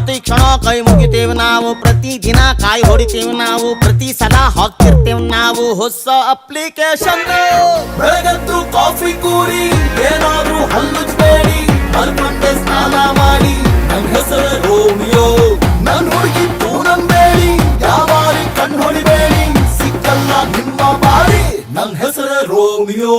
ಪ್ರತಿ ಕ್ಷಣ ಕೈ ಮುಗಿತೇವೆ ನಾವು, ಪ್ರತಿ ದಿನ ಕಾಯಿ ಹೊಡಿತೇವೆ ನಾವು, ಪ್ರತಿ ಸಲ ಹಾಕ್ತಿರ್ತೇವೆ ನಾವು ಹೊಸ ಅಪ್ಲಿಕೇಶನ್. ಬೆಳಗದ್ದು ಕಾಫಿ ಕೂರಿ ಏನಾದ್ರೂ ಹಲ್ಲುಜ್ಬೇಡಿ, ಮಲ್ಪಟ್ಟೆ ಸ್ನಾನ ಮಾಡಿ ನನ್ ಹೆಸರು ರೋಮಿಯೋ. ನನ್ ಹುಡುಗಿ ನಂಬೇಡಿ, ಯಾವಾರಿ ಕಣ್ ಹೊಡಿಬೇಡಿ, ಸಿಕ್ಕಲ್ಲ ನಿಮ್ಮ ಬಾರಿ ನನ್ ಹೆಸರು ರೋಮಿಯೋ.